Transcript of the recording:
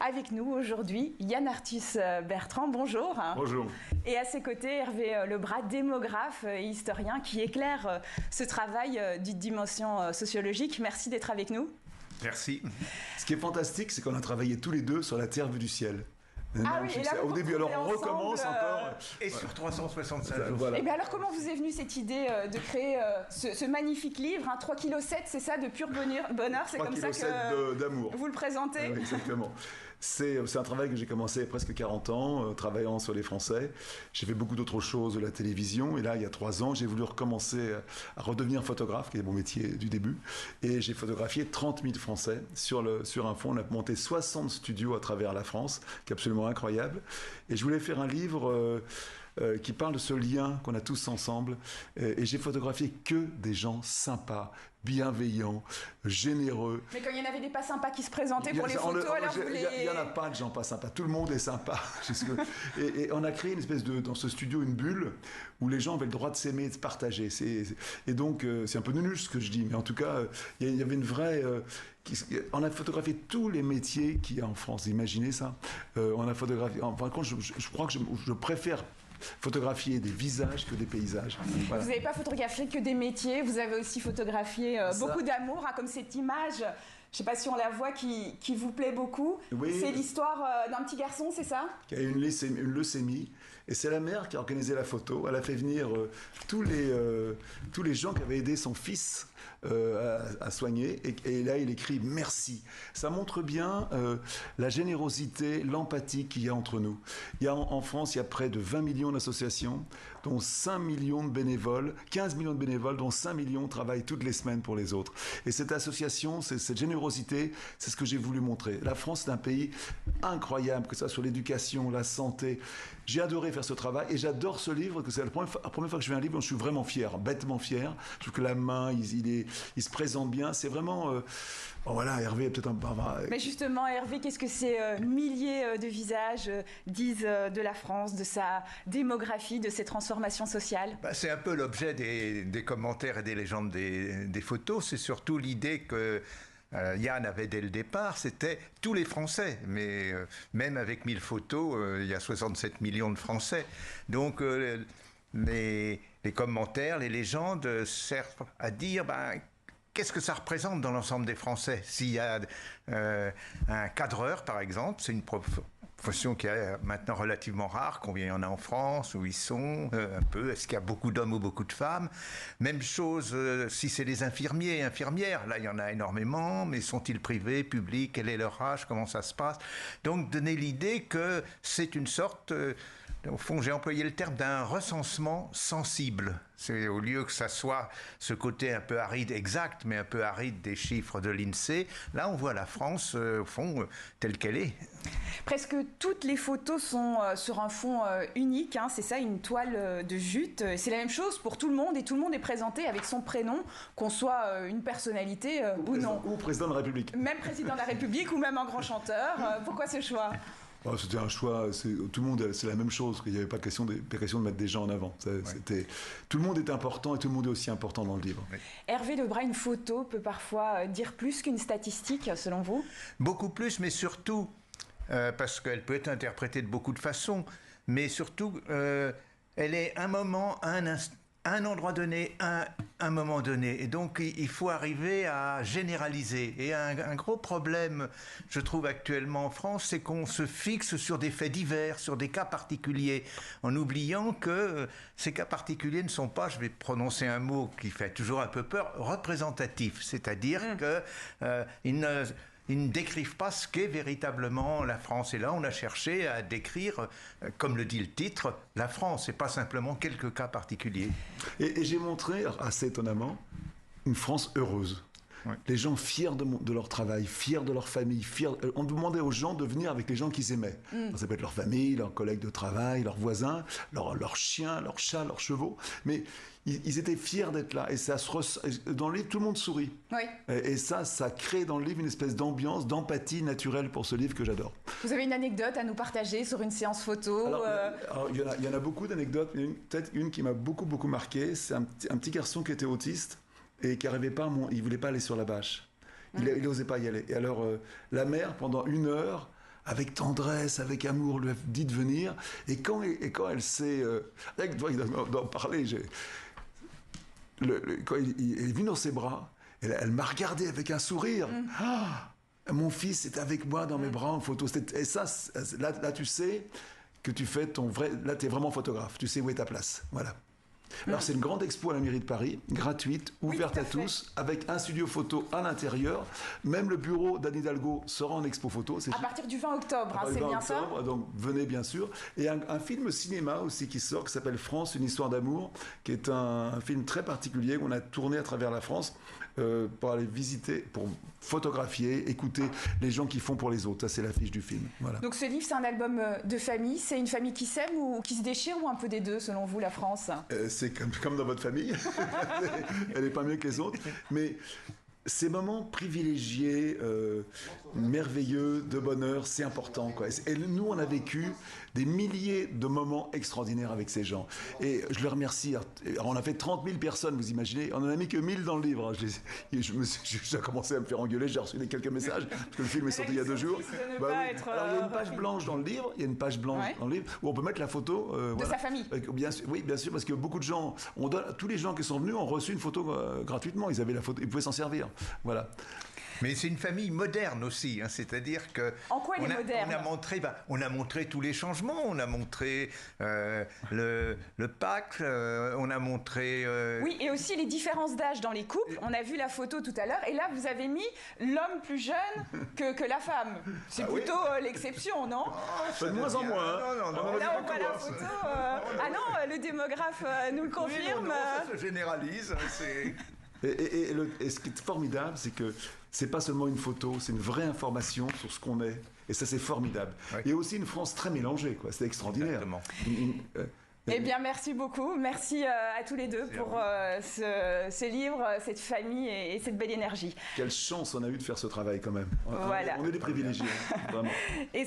Avec nous aujourd'hui, Yann Arthus-Bertrand, bonjour. Bonjour. Et à ses côtés, Hervé Lebras, démographe et historien qui éclaire ce travail d'une dimension sociologique. Merci d'être avec nous. Merci. Ce qui est fantastique, c'est qu'on a travaillé tous les deux sur La Terre vue du ciel. Ah oui, et là, au début, alors on recommence encore. Et sur 365 jours. Voilà. Et bien alors, comment vous est venue cette idée de créer ce magnifique livre, 3,7 kg, c'est ça, de pur bonheur, c'est comme ça que d'amour. Vous le présentez. Oui, exactement. C'est un travail que j'ai commencé il y a presque 40 ans, travaillant sur les Français. J'ai fait beaucoup d'autres choses, de la télévision. Et là, il y a 3 ans, j'ai voulu recommencer à redevenir photographe, qui est mon métier du début. Et j'ai photographié 30 000 Français sur un fond. On a monté 60 studios à travers la France, qui est absolument incroyable. Et je voulais faire un livre qui parle de ce lien qu'on a tous ensemble. Et j'ai photographié que des gens sympas, bienveillants, généreux. Mais quand il y en avait des pas sympas qui se présentaient pour les photos, alors vous les... Il n'y en a pas de gens pas sympas. Tout le monde est sympa. Et on a créé une espèce dans ce studio, une bulle où les gens avaient le droit de s'aimer et de se partager. Et donc, c'est un peu nunuche ce que je dis, mais en tout cas, il y avait une vraie... on a photographié tous les métiers qu'il y a en France. Imaginez ça. On a photographié... Enfin, je crois que je préfère photographier des visages que des paysages. Voilà. Vous n'avez pas photographié que des métiers, vous avez aussi photographié beaucoup d'amour, comme cette image, je ne sais pas si on la voit, qui vous plaît beaucoup. Oui. C'est l'histoire d'un petit garçon, c'est ça? Qui a une leucémie. Et c'est la mère qui a organisé la photo. Elle a fait venir tous les gens qui avaient aidé son fils à soigner. Et là, il écrit « Merci ». Ça montre bien la générosité, l'empathie qu'il y a entre nous. Il y a en France, il y a près de 20 millions d'associations, dont 5 millions de bénévoles, 15 millions de bénévoles, dont 5 millions travaillent toutes les semaines pour les autres. Et cette association, cette générosité, c'est ce que j'ai voulu montrer. La France est un pays incroyable, que ce soit sur l'éducation, la santé. J'ai adoré faire ce travail et j'adore ce livre, que c'est la première fois que je fais un livre dont je suis vraiment fier, bêtement fier. Je trouve que la main, il se présente bien. C'est vraiment... voilà, Hervé est peut-être un... Mais justement, Hervé, qu'est-ce que ces milliers de visages disent de la France, de sa démographie, de ses transformations sociales? C'est un peu l'objet des commentaires et des légendes des photos. C'est surtout l'idée que Yann avait dès le départ, c'était tous les Français. Mais même avec 1000 photos, il y a 67 millions de Français. Donc les commentaires, les légendes servent à dire... qu'est-ce que ça représente dans l'ensemble des Français? S'il y a un cadreur, par exemple, c'est une profession qui est maintenant relativement rare. Combien il y en a en France? Où ils sont? Un peu. Est-ce qu'il y a beaucoup d'hommes ou beaucoup de femmes? Même chose si c'est les infirmiers et infirmières. Là, il y en a énormément. Mais sont-ils privés, publics? Quel est leur âge? Comment ça se passe? Donc, donner l'idée que c'est une sorte... au fond, j'ai employé le terme d'un recensement sensible. C'est au lieu que ça soit ce côté un peu aride, exact, mais un peu aride des chiffres de l'INSEE. Là, on voit la France, au fond, telle qu'elle est. Presque toutes les photos sont sur un fond unique. C'est ça, une toile de jute. C'est la même chose pour tout le monde et tout le monde est présenté avec son prénom, qu'on soit une personnalité ou non. Ou président de la République. Même président de la République ou même un grand chanteur. Pourquoi ce choix ? C'était un choix, tout le monde, c'est la même chose, qu'il n'y avait pas question de mettre des gens en avant. Tout le monde est important et tout le monde est aussi important dans le livre. Oui. Hervé Lebras, une photo peut parfois dire plus qu'une statistique, selon vous? Beaucoup plus, mais surtout, parce qu'elle peut être interprétée de beaucoup de façons, mais surtout, elle est un moment, un endroit donné, un moment donné. Et donc, il faut arriver à généraliser. Et un gros problème, je trouve, actuellement en France, c'est qu'on se fixe sur des faits divers, sur des cas particuliers, en oubliant que ces cas particuliers ne sont pas, je vais prononcer un mot qui fait toujours un peu peur, représentatifs. C'est-à-dire ils ne décrivent pas ce qu'est véritablement la France. Et là, on a cherché à décrire, comme le dit le titre, la France, et pas simplement quelques cas particuliers. Et j'ai montré, assez étonnamment, une France heureuse. Ouais. Les gens fiers de leur travail, fiers de leur famille, on demandait aux gens de venir avec les gens qu'ils aimaient. Alors, ça peut être leur famille, leurs collègues de travail, leurs voisins, leurs chiens, leurs chats, leurs chevaux. Mais ils étaient fiers d'être là. Et dans le livre, tout le monde sourit. Oui. Et ça crée dans le livre une espèce d'ambiance, d'empathie naturelle pour ce livre que j'adore. Vous avez une anecdote à nous partager sur une séance photo? Alors, il y en a beaucoup d'anecdotes. Peut-être une qui m'a beaucoup marqué. C'est un petit garçon qui était autiste et qui n'arrivait pas, il voulait pas aller sur la bâche. Il n'osait pas y aller. Et alors, la mère, pendant 1 heure, avec tendresse, avec amour, lui a dit de venir. Et quand elle s'est... avec toi, d'en parler, quand il est venu dans ses bras, elle m'a regardé avec un sourire. Ah, mon fils est avec moi dans mes bras en photo. Et ça, là, tu sais que tu fais ton vrai... Là, tu es vraiment photographe. Tu sais où est ta place. Voilà. Alors c'est une grande expo à la mairie de Paris, gratuite, ouverte à tous, avec un studio photo à l'intérieur. Même le bureau d'Anne Hidalgo sera en expo photo. À partir du 20 octobre, c'est bien ça ? Donc venez bien sûr. Et un film cinéma aussi qui sort, qui s'appelle France, une histoire d'amour, qui est un film très particulier qu'on a tourné à travers la France pour aller visiter, pour photographier, écouter les gens qui font pour les autres. Ça c'est l'affiche du film. Voilà. Donc ce livre c'est un album de famille, c'est une famille qui s'aime ou qui se déchire ou un peu des deux selon vous, la France ? C'est comme dans votre famille, elle n'est pas mieux que les autres, mais ces moments privilégiés, merveilleux, de bonheur, c'est important, quoi. Et nous, on a vécu des milliers de moments extraordinaires avec ces gens. Et je les remercie. Alors, on a fait 30 000 personnes, vous imaginez. On n'en a mis que 1000 dans le livre. J'ai commencé à me faire engueuler, j'ai reçu quelques messages, parce que le film est sorti il y a 2 jours. Alors, il y a une page blanche dans le livre, dans le livre où on peut mettre la photo... de sa famille. Oui, bien sûr, parce que beaucoup de gens... tous les gens qui sont venus ont reçu une photo gratuitement. Ils avaient la photo, ils pouvaient s'en servir. Voilà. Mais c'est une famille moderne aussi, hein, c'est-à-dire que... En quoi elle est moderne ? On a montré tous les changements, on a montré le pacte, on a montré... Oui, et aussi les différences d'âge dans les couples. On a vu la photo tout à l'heure, et là vous avez mis l'homme plus jeune que la femme. C'est plutôt l'exception, non ? De moins en moins. Non. Là on voit la photo... Ah non, le démographe nous le confirme. Oui, ça se génalise, c'est... Et ce qui est formidable, c'est que c'est pas seulement une photo, c'est une vraie information sur ce qu'on est. Et ça, c'est formidable. Oui. Il y a aussi une France très mélangée, quoi. C'est extraordinaire. Exactement. Eh bien, merci beaucoup. Merci à tous les deux pour ce livre, cette famille et cette belle énergie. Quelle chance on a eu de faire ce travail, quand même. Voilà. On est des privilégiés, vraiment. Et